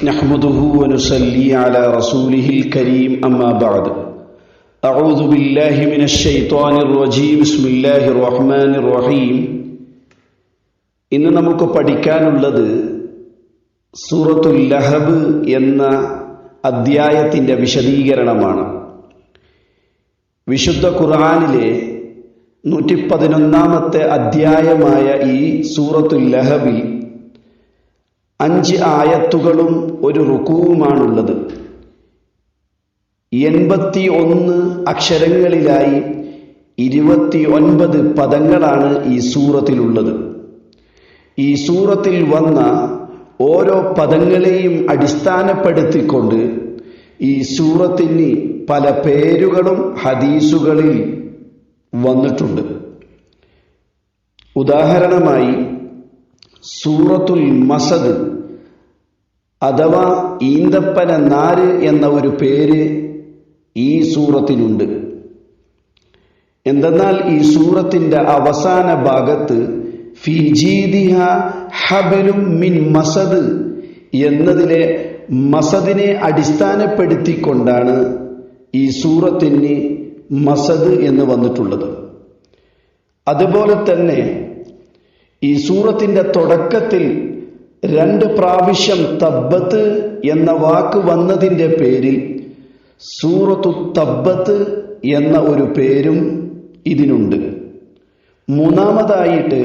نحمده ونصلي على رسوله الكريم أما بعد أعوذ بالله من الشيطان الرجيم بسم الله الرحمن الرحيم ഇന്ന് നമുക്ക് പഠിക്കാനുള്ളത് സൂറത്തുൽ ലഹബ് എന്ന അധ്യായത്തിന്റെ വിശദീകരണമാണ്. വിശുദ്ധ ഖുർആനിലെ 111ാമത്തെ അധ്യായമായ ഈ സൂറത്തുൽ ലഹബിൽ 5 ആയത്തുകളും ഒരു റുകൂവുമാണുള്ളത്. 81 അക്ഷരങ്ങളിലായി 29 പദങ്ങളാണ് ഈ സൂറത്തിലുള്ളത്. ഈ സൂറത്തിൽ വന്ന ഓരോ പദങ്ങളെയും അടിസ്ഥാനപ്പെടുത്തിക്കൊണ്ട് ഈ സൂറത്തിന് പല പേരുകളും ഹദീസുകളിൽ വന്നിട്ടുണ്ട്. ഉദാഹരണമായി സൂറത്തുൽ മസദ് അഥവാ ഈന്തപ്പന നാര് എന്ന ഒരു പേര് ഈ സൂറത്തിനുണ്ട്. എന്തെന്നാൽ ഈ സൂറത്തിന്റെ അവസാന ഭാഗത്ത് ഫീ ജീദിഹ ഹബ്ലും മിൻ മസദ് എന്നതിലെ മസദിനെ അടിസ്ഥാനപ്പെടുത്തിക്കൊണ്ടാണ് ഈ സൂറത്തിന് മസദ് എന്ന് വന്നിട്ടുള്ളത്. അതുപോലെ തന്നെ ഈ സൂറത്തിന്റെ തുടക്കത്തിൽ 2 പ്രാവശ്യം തബ്ബത്ത് എന്ന വാക്ക് വന്നതിന്റെ പേരിൽ സൂറത്തു തബ്ബത്ത് എന്ന ഒരു പേരും ഇതിനുണ്ട്. മൂന്നാമതായിട്ട്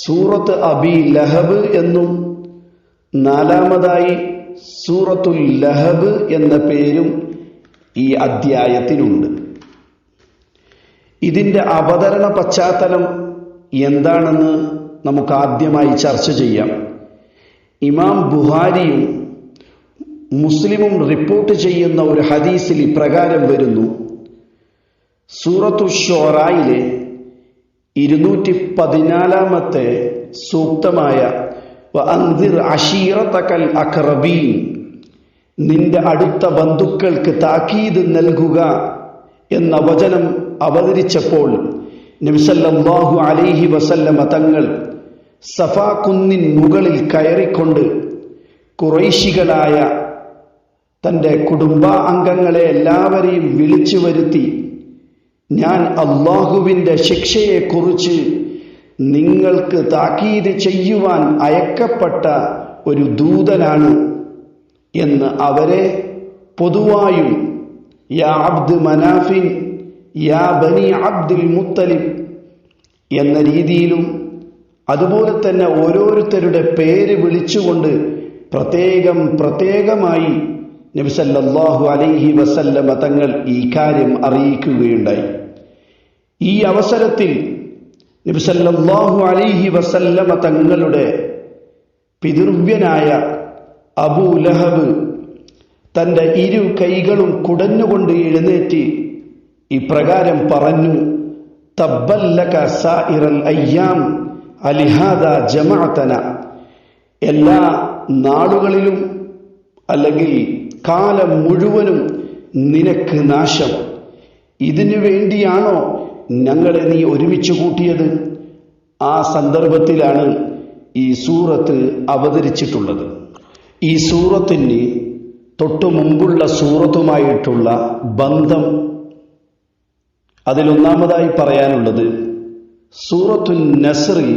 സൂറത്ത് അബി ലഹബ് എന്നും 4ാമതായി സൂറത്തുൽ ലഹബ് എന്ന പേരും ഈ അധ്യായത്തിനുണ്ട്. ഇതിന്റെ അവതരണ പശ്ചാത്തലം എന്താണെന്ന് നമുക്ക് ആദ്യമായി ചർച്ച ചെയ്യാം. ഇമാം ബുഖാരിയും മുസ്ലിമും റിപ്പോർട്ട് ചെയ്യുന്ന ഒരു ഹദീസിൽ ഇപ്രകാരം വരുന്നു. സൂറത്തു ശുആറയിലെ 214ാമത്തെ സൂക്തമായ വഅൻദിർ അശീറതകൽ അഖറബീൻ, നിന്റെ അടുത്ത ബന്ധുക്കൾക്ക് താക്കീത് നൽകുക എന്ന വചനം അവതരിച്ചപ്പോൾ നബി സല്ലല്ലാഹു അലൈഹി വസല്ലമ തങ്ങൾ സഫാ കുന്നിൻ മുകളിൽ കയറിക്കൊണ്ട് ഖുറൈശികളായ തൻ്റെ കുടുംബാംഗങ്ങളെ എല്ലാവരെയും വിളിച്ചു വരുത്തി, ഞാൻ അള്ളാഹുവിൻ്റെ ശിക്ഷയെക്കുറിച്ച് നിങ്ങൾക്ക് താക്കീത് ചെയ്യുവാൻ അയക്കപ്പെട്ട ഒരു ദൂതനാണ് എന്ന് അവരെ പൊതുവായും യാ അബ്ദ് മനാഫിൻ യാ ബനി അബ്ദുൽ മുത്തലിബ് എന്ന രീതിയിലും അതുപോലെ തന്നെ ഓരോരുത്തരുടെ പേര് വിളിച്ചുകൊണ്ട് പ്രത്യേകമായി നബി സല്ലല്ലാഹു അലൈഹി വസല്ലമ തങ്ങൾ ഈ കാര്യം അറിയിക്കുകയുണ്ടായി. ഈ അവസരത്തിൽ നബി സല്ലല്ലാഹു അലൈഹി വസല്ലമ തങ്ങളുടെ പിതൃവ്യനായ അബൂ ലഹബ് തൻ്റെ 2 കൈകളും കുടഞ്ഞുകൊണ്ട് എഴുന്നേറ്റ് ഇപ്രകാരം പറഞ്ഞു, തബ്ബല്ലക സായിറൽ അയ്യാം അലിഹാദ ജമഅതന, എല്ലാ നാളുകളിലും അല്ലെങ്കിൽ കാലം മുഴുവനും നിനക്ക് നാശം. ഇതിനു വേണ്ടിയാണോ ഞങ്ങളെ നീ ഒരുമിച്ച് കൂട്ടിയത്? ആ സന്ദർഭത്തിലാണ് ഈ സൂറത്ത് അവതരിച്ചിട്ടുള്ളത്. ഈ സൂറത്തിന് തൊട്ടു മുമ്പുള്ള സൂറത്തുമായിട്ടുള്ള ബന്ധം അതിലൊന്നാമതായി പറയാനുള്ളത്, സൂറത്തുൻ നസ്റിൽ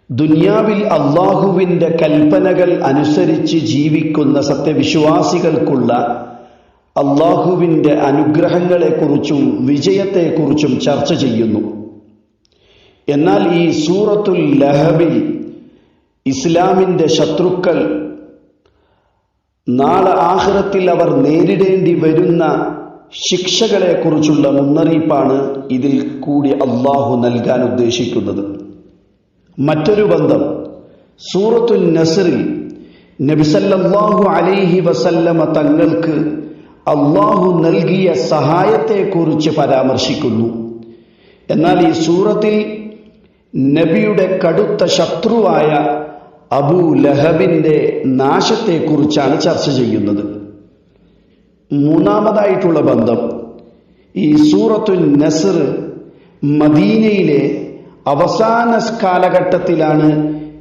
ദുനിയാവിൽ അള്ളാഹുവിൻ്റെ കൽപ്പനകൾ അനുസരിച്ച് ജീവിക്കുന്ന സത്യവിശ്വാസികൾക്കുള്ള അള്ളാഹുവിൻ്റെ അനുഗ്രഹങ്ങളെക്കുറിച്ചും വിജയത്തെക്കുറിച്ചും ചർച്ച ചെയ്യുന്നു. എന്നാൽ ഈ സൂറത്തുൽ ലഹബിൽ ഇസ്ലാമിൻ്റെ ശത്രുക്കൾ നാളെ ആഖിറത്തിൽ അവർ നേരിടേണ്ടി വരുന്ന ശിക്ഷകളെക്കുറിച്ചുള്ള മുന്നറിയിപ്പാണ് ഇതിൽ കൂടി അള്ളാഹു നൽകാൻ ഉദ്ദേശിക്കുന്നത്. മറ്റൊരു ബന്ധം, സൂറത്തുൻ നസ്റിൽ നബി സല്ലല്ലാഹു അലൈഹി വസല്ലമ തങ്ങൾക്ക് അള്ളാഹു നൽകിയ സഹായത്തെക്കുറിച്ച് പരാമർശിക്കുന്നു. എന്നാൽ ഈ സൂറത്തിൽ നബിയുടെ കടുത്ത ശത്രുവായ അബൂ ലഹബിന്റെ നാശത്തെക്കുറിച്ചാണ് ചർച്ച ചെയ്യുന്നത്. മൂന്നാമതായിട്ടുള്ള ബന്ധം, ഈ സൂറത്തുൻ നസ്ർ മദീനയിലെ അവസാന കാലഘട്ടത്തിലാണ്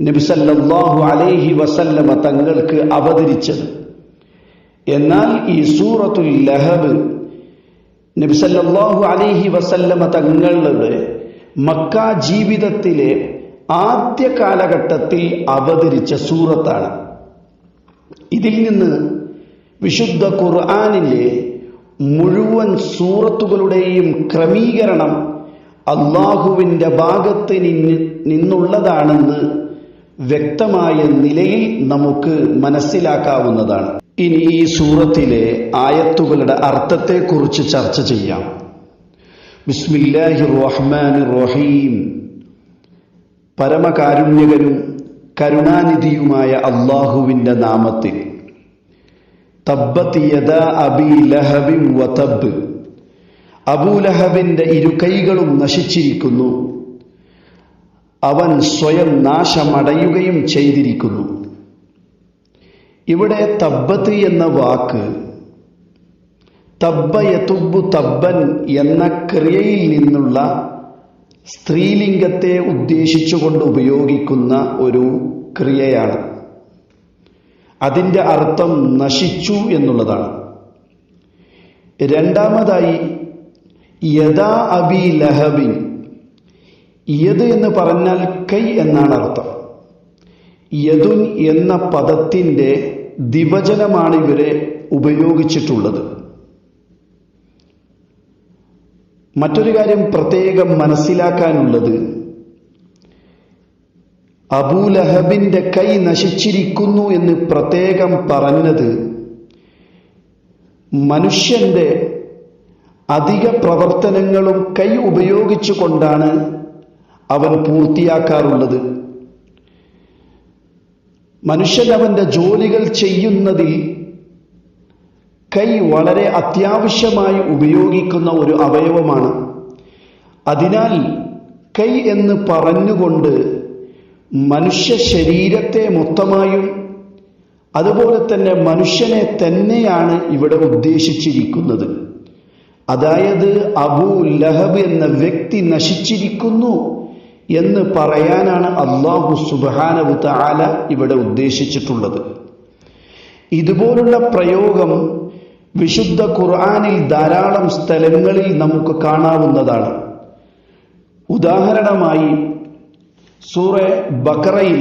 നബി സല്ലല്ലാഹു അലൈഹി വസല്ലമ തങ്ങൾക്ക് അവതരിച്ചത്. എന്നാൽ ഈ സൂറത്തുൽ ലഹബ് നബി സല്ലല്ലാഹു അലൈഹി വസല്ലമ തങ്ങളുടെ മക്ക ജീവിതത്തിലെ ആദ്യ കാലഘട്ടത്തിൽ അവതരിച്ച സൂറത്താണ്. ഇതിൽ നിന്ന് വിശുദ്ധ ഖുർആനിലെ മുഴുവൻ സൂറത്തുകളുടെയും ക്രമീകരണം അള്ളാഹുവിൻ്റെ ഭാഗത്ത് നിന്നുള്ളതാണെന്ന് വ്യക്തമായ നിലയിൽ നമുക്ക് മനസ്സിലാക്കാവുന്നതാണ്. ഇനി ഈ സൂറത്തിലെ ആയത്തുകളുടെ അർത്ഥത്തെക്കുറിച്ച് ചർച്ച ചെയ്യാം. ബിസ്മില്ലാഹിർ റഹ്മാനിർ റഹീം. പരമകാരുണ്യകനും കരുണാനിധിയുമായ അള്ളാഹുവിൻ്റെ നാമത്തിൽ. തബ്ബത് യദാ അബീ ലഹബിൻ വതബ്. അബൂലഹബിന്റെ ഇരു കൈകളും നശിച്ചിരിക്കുന്നു, അവൻ സ്വയം നാശമടയുകയും ചെയ്തിരിക്കുന്നു. ഇവിടെ തബ്ബത്ത് എന്ന വാക്ക് തബ്ബ യതുബ്ബു തബ്ബൻ എന്ന ക്രിയയിൽ നിന്നുള്ള സ്ത്രീലിംഗത്തെ ഉദ്ദേശിച്ചുകൊണ്ട് ഉപയോഗിക്കുന്ന ഒരു ക്രിയയാണ്. അതിൻ്റെ അർത്ഥം നശിച്ചു എന്നുള്ളതാണ്. രണ്ടാമതായി യദാ അബി ലഹബിൻ. യദ് എന്ന് പറഞ്ഞാൽ കൈ എന്നാണ് അർത്ഥം. യദുൻ എന്ന പദത്തിൻ്റെ ദ്വിവചനമാണ് ഇവരെ ഉപയോഗിച്ചിട്ടുള്ളത്. മറ്റൊരു കാര്യം പ്രത്യേകം മനസ്സിലാക്കാനുള്ളത്, അബൂലഹബിന്റെ കൈ നശിച്ചിരിക്കുന്നു എന്ന് പ്രത്യേകം പറഞ്ഞത് മനുഷ്യന്റെ അധിക പ്രവർത്തനങ്ങളും കൈ ഉപയോഗിച്ചുകൊണ്ടാണ് അവൻ പൂർത്തിയാക്കാറുള്ളത്. മനുഷ്യൻ അവന്റെ ജോലികൾ ചെയ്യുന്നതിൽ കൈ വളരെ അത്യാവശ്യമായി ഉപയോഗിക്കുന്ന ഒരു അവയവമാണ്. അതിനാൽ കൈ എന്ന് പറഞ്ഞുകൊണ്ട് മനുഷ്യ ശരീരത്തെ മൊത്തമായും അതുപോലെ തന്നെ മനുഷ്യനെ തന്നെയാണ് ഇവിടെ ഉദ്ദേശിച്ചിരിക്കുന്നത്. അതായത് അബൂ ലഹബ് എന്ന വ്യക്തി നശിച്ചിരിക്കുന്നു എന്ന് പറയാനാണ് അല്ലാഹു സുബ്ഹാനഹു തആല ഇവിടെ ഉദ്ദേശിച്ചിട്ടുള്ളത്. ഇതുപോലുള്ള പ്രയോഗം വിശുദ്ധ ഖുർആനിൽ ധാരാളം സ്ഥലങ്ങളിൽ നമുക്ക് കാണാവുന്നതാണ്. ഉദാഹരണമായി സൂറ ബഖറയിൽ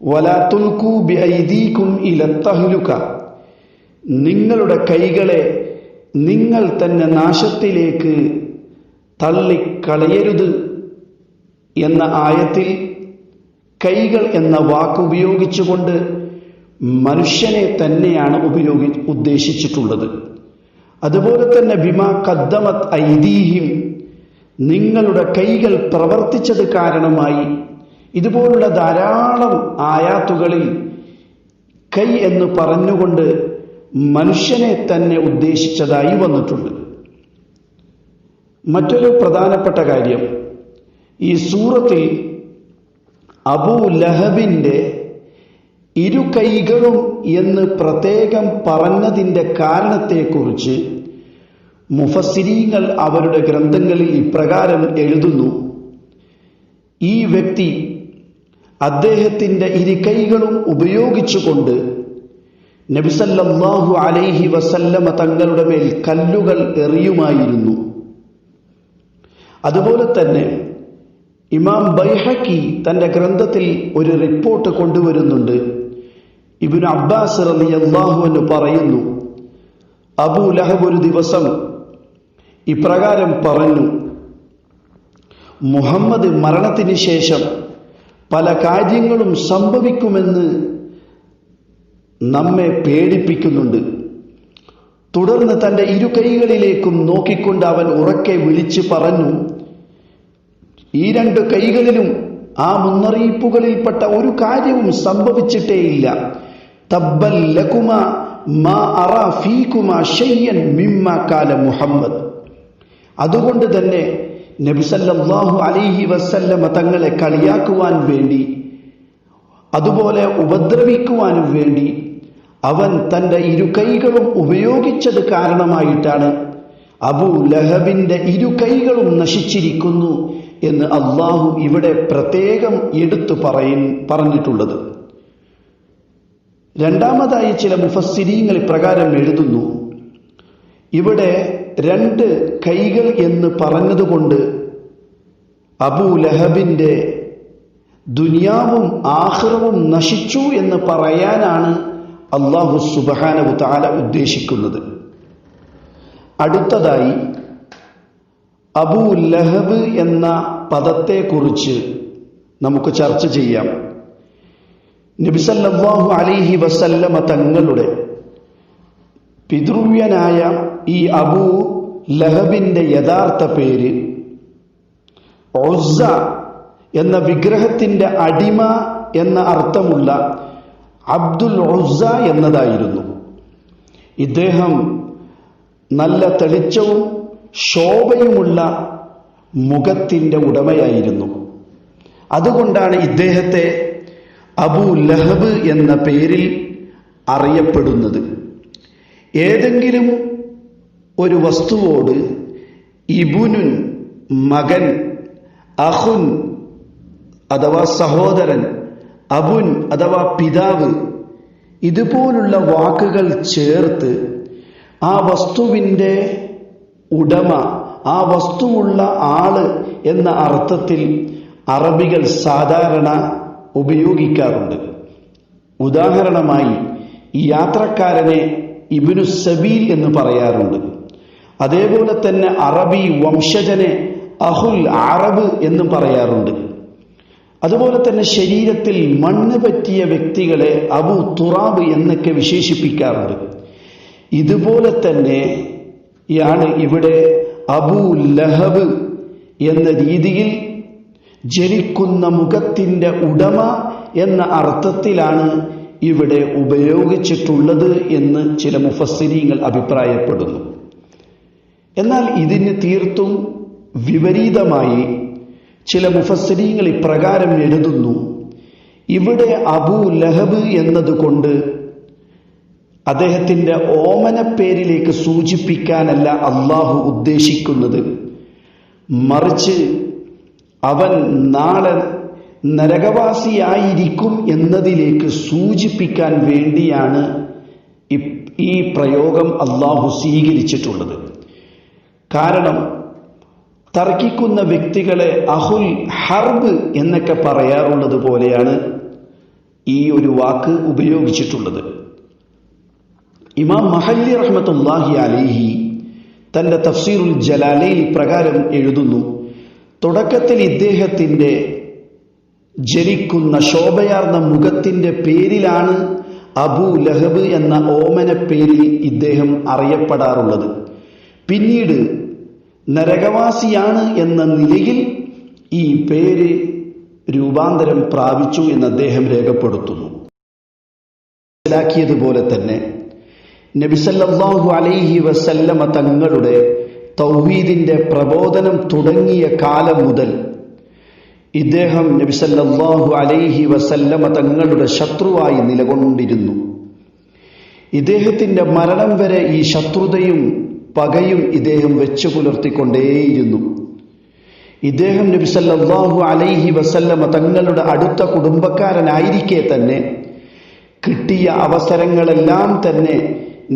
വലാ തുൽഖൂ ബിഐദീകും ഇലത്തഹ്ലുക, നിങ്ങളുടെ കൈകളെ നിങ്ങൾ തന്നെ നാശത്തിലേക്ക് തള്ളിക്കളയരുത് എന്ന ആയത്തിൽ കൈകൾ എന്ന വാക്ക് ഉപയോഗിച്ചുകൊണ്ട് മനുഷ്യനെ തന്നെയാണ് ഉദ്ദേശിച്ചിട്ടുള്ളത്. അതുപോലെ തന്നെ ബിമാ ഖദ്ദമത് ഐദീഹിം, നിങ്ങളുടെ കൈകൾ പ്രവർത്തിച്ചത് കാരണമായി. ഇതുപോലുള്ള ധാരാളം ആയാത്തുകളിൽ കൈ എന്ന് പറഞ്ഞുകൊണ്ട് മനുഷ്യനെ തന്നെ ഉദ്ദേശിച്ചതായി വന്നിട്ടുണ്ട്. മറ്റൊരു പ്രധാനപ്പെട്ട കാര്യം, ഈ സൂറത്തിൽ അബൂ ലഹബിന്റെ ഇരു കൈകളും എന്ന് പ്രത്യേകം പറഞ്ഞതിൻ്റെ കാരണത്തെക്കുറിച്ച് മുഫസ്സിരീങ്ങൾ അവരുടെ ഗ്രന്ഥങ്ങളിൽ ഇപ്രകാരം എഴുതുന്നു: ഈ വ്യക്തി അദ്ദേഹത്തിൻ്റെ ഇരു കൈകളും ഉപയോഗിച്ചുകൊണ്ട് നബി സല്ലല്ലാഹു അലൈഹി വസല്ലമ തങ്ങളുടെ മേൽ കല്ലുകൾ എറിയുമായിരുന്നു. അതുപോലെ തന്നെ ഇമാം ബൈഹഖി തൻ്റെ ഗ്രന്ഥത്തിൽ ഒരു റിപ്പോർട്ട് കൊണ്ടുവരുന്നുണ്ട്. ഇബ്നു അബ്ബാസ് റളിയല്ലാഹു അൻഹു പറയുന്നു, അബൂ ലഹബ് ഒരു ദിവസം ഇപ്രകാരം പറഞ്ഞു: മുഹമ്മദ് മരണത്തിന് ശേഷം പല കാര്യങ്ങളും സംഭവിക്കുമെന്ന് നമ്മെ പേടിപ്പിക്കുന്നുണ്ട്. തുടർന്ന് തൻ്റെ ഇരു കൈകളിലേക്കും നോക്കിക്കൊണ്ട് അവൻ ഉറക്കെ വിളിച്ചു പറഞ്ഞു, ഈ രണ്ട് കൈകളിലും ആ മുന്നറിയിപ്പുകളിൽപ്പെട്ട ഒരു കാര്യവും സംഭവിച്ചിട്ടേയില്ല. തബ്ബൽ ലകുമാ മാ അറാ ഫീകുമാ ശൈഅൻ മിമ്മാ ഖാല മുഹമ്മദ്. അതുകൊണ്ട് തന്നെ നബി സല്ലല്ലാഹു അലൈഹി വസല്ലമ തങ്ങളെ കളിയാക്കുവാൻ വേണ്ടി, അതുപോലെ ഉപദ്രവിക്കുവാനും വേണ്ടി അവൻ തൻ്റെ ഇരു കൈകളും ഉപയോഗിച്ചത് കാരണമായിട്ടാണ് അബൂ ലഹബിന്റെ ഇരു കൈകളും നശിച്ചിരിക്കുന്നു എന്ന് അള്ളാഹു ഇവിടെ പ്രത്യേകം എടുത്തു പറഞ്ഞിട്ടുള്ളത്. രണ്ടാമതായി ചില മുഫസ്സിരീങ്ങൾ ഇപ്രകാരം എഴുതുന്നു, ഇവിടെ 2 കൈകൾ എന്ന് പറഞ്ഞതുകൊണ്ട് അബൂ ലഹബിന്റെ ദുനിയാവും ആഖിറവും നശിച്ചു എന്ന് പറയാനാണ് അല്ലാഹു സുബ്ഹാനഹു തആല ഉദ്ദേശിക്കുന്നത്. അടുത്തതായി അബൂ ലഹബ് എന്ന പദത്തെക്കുറിച്ച് നമുക്ക് ചർച്ച ചെയ്യാം. നബി സല്ലല്ലാഹു അലൈഹി വസല്ലമ തങ്ങളുടെ പിതൃവ്യനായ ഈ അബൂ ലഹബിന്റെ യഥാർത്ഥ പേര് ഉസ്സ എന്ന വിഗ്രഹത്തിന്റെ അടിമ എന്ന അർത്ഥമുള്ള അബ്ദുൽ ഉസ്സ എന്നതായിരുന്നു. ഇദ്ദേഹം നല്ല തെളിച്ചവും ശോഭയുമുള്ള മുഖത്തിന്റെ ഉടമയായിരുന്നു. അതുകൊണ്ടാണ് ഇദ്ദേഹത്തെ അബൂ ലഹബ് എന്ന പേരിൽ അറിയപ്പെടുന്നത്. ഏതെങ്കിലും ഒരു വസ്തുവോട് ഇബ്നുൻ മകൻ, അഖുൻ അഥവാ സഹോദരൻ, അബുൻ അഥവാ പിതാവ് ഇതുപോലുള്ള വാക്കുകൾ ചേർത്ത് ആ വസ്തുവിൻ്റെ ഉടമ, ആ വസ്തുവുള്ള ആള് എന്ന അർത്ഥത്തിൽ അറബികൾ സാധാരണ ഉപയോഗിക്കാറുണ്ട്. ഉദാഹരണമായി ഈ യാത്രക്കാരനെ ഇബ്നു സബീൽ എന്ന് പറയാറുണ്ട്. അതേപോലെ തന്നെ അറബി വംശജനെ അഹുൽ അറബ് എന്നും പറയാറുണ്ട്. അതുപോലെ തന്നെ ശരീരത്തിൽ മണ്ണ് പറ്റിയ വ്യക്തികളെ അബൂ തുറാബ് എന്നൊക്കെ വിശേഷിപ്പിക്കാറുണ്ട്. ഇതുപോലെ തന്നെയാണ് ഇവിടെ അബൂ ലഹബ് എന്ന രീതിയിൽ ജനിക്കുന്ന മുഖത്തിന്റെ ഉടമ എന്ന അർത്ഥത്തിലാണ് ഇവിടെ ഉപയോഗിച്ചിട്ടുള്ളത് എന്ന് ചില മുഫസ്സിരീങ്ങൾ അഭിപ്രായപ്പെടുന്നു. എന്നാൽ ഇതിന് തീർത്തും വിപരീതമായി ചില മുഫസ്സിരീങ്ങൾ ഇപ്രകാരം എഴുതുന്നു, ഇവിടെ അബൂ ലഹബ് എന്നതുകൊണ്ട് അദ്ദേഹത്തിന്റെ ഓമനപ്പേരിലേക്ക് സൂചിപ്പിക്കാനല്ല അള്ളാഹു ഉദ്ദേശിക്കുന്നത്, മറിച്ച് അവൻ നാളെ നരകവാസിയായിരിക്കും എന്നതിലേക്ക് സൂചിപ്പിക്കാൻ വേണ്ടിയാണ് ഈ പ്രയോഗം അള്ളാഹു സ്വീകരിച്ചിട്ടുള്ളത്. കാരണം തർക്കിക്കുന്ന വ്യക്തികളെ അഹുൽ ഹർബ് എന്നൊക്കെ പറയാറുള്ളത് പോലെയാണ് ഈ ഒരു വാക്ക് ഉപയോഗിച്ചിട്ടുള്ളത്. ഇമാം മഹല്ലി റഹ്മത്തുള്ളാഹി അലൈഹി തന്റെ തഫ്സീറുൽ ജലാലൈൻ പ്രകാരം എഴുതുന്നു, തുടക്കത്തിൽ ഇദ്ദേഹത്തിന്റെ ജനിക്കുന്ന ശോഭയാർന്ന മുഖത്തിന്റെ പേരിലാണ് അബൂ ലഹബ് എന്ന ഓമന പേരിൽ ഇദ്ദേഹം അറിയപ്പെടാറുള്ളത്. പിന്നീട് നരകവാസിയാണ് എന്ന നിലയിൽ ഈ പേര് രൂപാന്തരം പ്രാപിച്ചു എന്ന് അദ്ദേഹം രേഖപ്പെടുത്തുന്നു. മനസ്സിലാക്കിയതുപോലെ തന്നെ നബി സല്ലല്ലാഹു അലൈഹി വസല്ലമ തങ്ങളുടെ തൗഹീദിന്റെ പ്രബോധനം തുടങ്ങിയ കാലം മുതൽ ഇദ്ദേഹം നബി സല്ലല്ലാഹു അലൈഹി വസല്ലമ തങ്ങളുടെ ശത്രുവായി നിലകൊണ്ടിരുന്നു. ഇദ്ദേഹത്തിന്റെ മരണം വരെ ഈ ശത്രുതയും പകയും ഇദ്ദേഹം വെച്ചു പുലർത്തിക്കൊണ്ടേയിരുന്നു. ഇദ്ദേഹം നബി സല്ലല്ലാഹു അലൈഹി വസല്ലമ തങ്ങളുടെ അടുത്ത കുടുംബക്കാരനായിരിക്കെ തന്നെ കിട്ടിയ അവസരങ്ങളെല്ലാം തന്നെ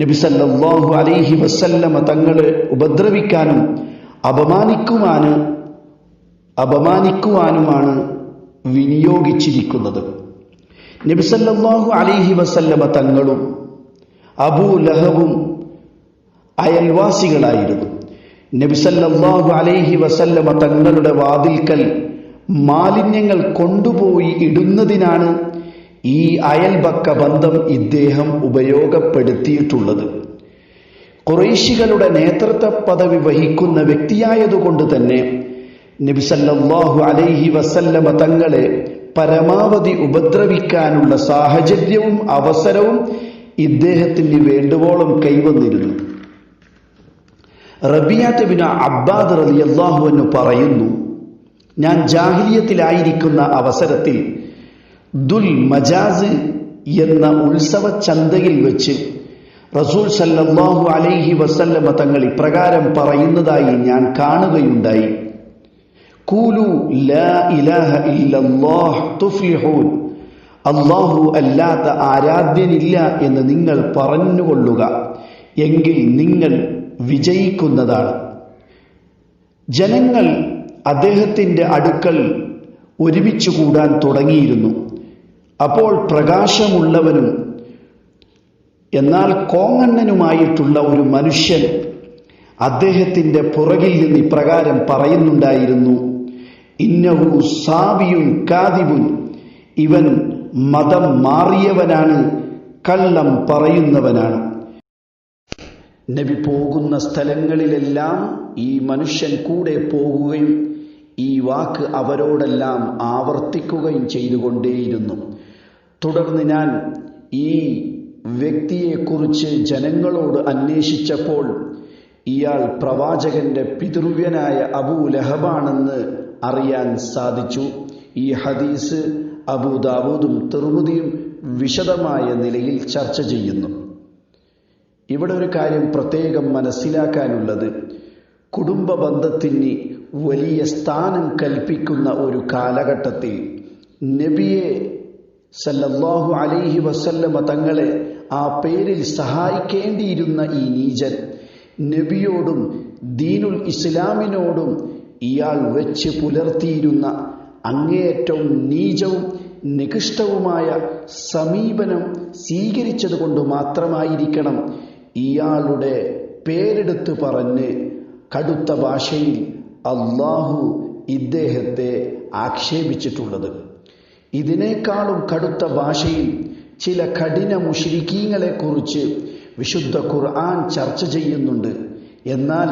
നബി സല്ലല്ലാഹു അലൈഹി വസല്ലമ തങ്ങളെ ഉപദ്രവിക്കാനും അപമാനിക്കുവാനുമാണ് വിനിയോഗിച്ചിരിക്കുന്നത്. നബി സല്ലല്ലാഹു അലൈഹി വസല്ലമ തങ്ങളും അബൂ ലഹബും അയൽവാസികളായിരുന്നു. നബി സല്ലല്ലാഹു അലൈഹി വസല്ലമ തങ്ങളുടെ വാതിൽക്കൽ മാലിന്യങ്ങൾ കൊണ്ടുപോയി ഇടുന്നതിനാണ് ഈ അയൽപക്ക ബന്ധം ഇദ്ദേഹം ഉപയോഗപ്പെടുത്തിയിട്ടുള്ളത്. ഖുറൈശികളുടെ നേതൃത്വ പദവി വഹിക്കുന്ന വ്യക്തിയായതുകൊണ്ട് തന്നെ നബി സല്ലല്ലാഹു അലൈഹി വസല്ലമ തങ്ങളെ പരമാവധി ഉപദ്രവിക്കാനുള്ള സാഹചര്യവും അവസരവും ഇദ്ദേഹത്തിന് വേണ്ടുവോളം കൈവന്നിരുന്നു. റബിയാത്ത് ബിൻ അബ്ബാദ് റളിയല്ലാഹു അൻഹു പറയുന്നു, ഞാൻ ജാഹിലിയത്തിലായിരിക്കുന്ന അവസരത്തിൽ ദുൽ മജാസ് എന്ന ഉത്സവ ചന്തയിൽ വെച്ച് റസൂൽ സല്ലല്ലാഹു അലൈഹി വസല്ലമ തങ്ങൾ ഇപ്രകാരം പറയുന്നതായി ഞാൻ കാണുകയുണ്ടായി. ഖൂലു ലാ ഇലാഹ ഇല്ലല്ലാഹ് തുഫ്ലിഹൂൻ. അല്ലാഹു അല്ലാത്ത ആരാധ്യനില്ല എന്ന് നിങ്ങൾ പറഞ്ഞുകൊള്ളുക, എങ്കിൽ നിങ്ങൾ വിജയിക്കുന്നതാണ്. ജനങ്ങൾ അദ്ദേഹത്തിന്റെ അടുക്കൽ ഒരുമിച്ച് കൂടാൻ തുടങ്ങിയിരുന്നു. അപ്പോൾ പ്രകാശമുള്ളവനും എന്നാൽ കോങ്ങണ്ണനുമായിട്ടുള്ള ഒരു മനുഷ്യൻ അദ്ദേഹത്തിന്റെ പുറകിൽ നിന്ന് ഇപ്രകാരം പറയുന്നുണ്ടായിരുന്നു: ഇന്നഹു സാബിയുൻ കാദിബുൻ, ഇവൻ മതം മാറിയവനാണ്, കള്ളം പറയുന്നവനാണ്. നബി പോകുന്ന സ്ഥലങ്ങളിലെല്ലാം ഈ മനുഷ്യൻ കൂടെ പോകുകയും ഈ വാക്ക് അവരോടെല്ലാം ആവർത്തിക്കുകയും ചെയ്തുകൊണ്ടേയിരുന്നു. തുടർന്ന് ഞാൻ ഈ വ്യക്തിയെക്കുറിച്ച് ജനങ്ങളോട് അന്വേഷിച്ചപ്പോൾ ഇയാൾ പ്രവാചകന്റെ പിതൃവ്യനായ അബൂ ലഹബാണെന്ന് അറിയാൻ സാധിച്ചു. ഈ ഹദീസ് അബൂ ദാവൂദും തിർമിദിയും വിശദമായ നിലയിൽ ചർച്ച ചെയ്യുന്നു. ഇവിടെ ഒരു കാര്യം പ്രത്യേകം മനസ്സിലാക്കാനുള്ളത്, കുടുംബ ബന്ധത്തിന് വലിയ സ്ഥാനം കൽപ്പിക്കുന്ന ഒരു കാലഘട്ടത്തിൽ നബിയെ സല്ലല്ലാഹു അലൈഹി വസല്ലമ തങ്ങളെ ആ പേരിൽ സഹായിക്കേണ്ടിയിരുന്ന ഈ നീചൻ നബിയോടും ദീനുൽ ഇസ്ലാമിനോടും ഇയാൾ വെച്ച് പുലർത്തിയിരുന്ന അങ്ങേയറ്റം നീചവും നികൃഷ്ടവുമായ സമീപനം സ്വീകരിച്ചത് കൊണ്ട് മാത്രമായിരിക്കണം ഇയാളുടെ പേരെടുത്ത് പറഞ്ഞ് കടുത്ത ഭാഷയിൽ അല്ലാഹു ഇദ്ദേഹത്തെ ആക്ഷേപിച്ചിട്ടുള്ളത്. ഇതിനേക്കാളും കടുത്ത ഭാഷയിൽ ചില കഠിന മുശ്രിക്കീങ്ങളെ കുറിച്ച് വിശുദ്ധ ഖുർആൻ ചർച്ച ചെയ്യുന്നുണ്ട്. എന്നാൽ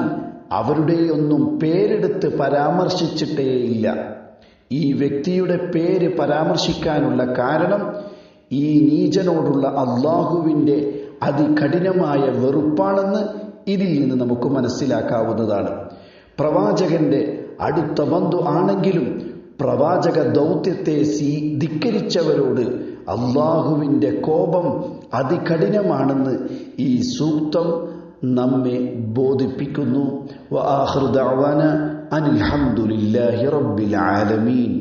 അവരുടെയൊന്നും പേരെടുത്ത് പരാമർശിച്ചിട്ടേയില്ല. ഈ വ്യക്തിയുടെ പേര് പരാമർശിക്കാനുള്ള കാരണം ഈ നീചനോടുള്ള അള്ളാഹുവിൻ്റെ അതികഠിനമായ വെറുപ്പാണെന്ന് ഇതിൽ നിന്ന് നമുക്ക് മനസ്സിലാക്കാവുന്നതാണ്. പ്രവാചകന്റെ അടുത്ത ബന്ധു ആണെങ്കിലും പ്രവാചക ദൗത്യത്തെ ധിക്കരിച്ചവരോട് അള്ളാഹുവിൻ്റെ കോപം അതികഠിനമാണെന്ന് ഈ സൂക്തം നമ്മെ ബോധിപ്പിക്കുന്നു. വആഖിറു ദഅവാന അനിൽ ഹംദുലില്ലാഹി റബ്ബിൽ ആലമീൻ.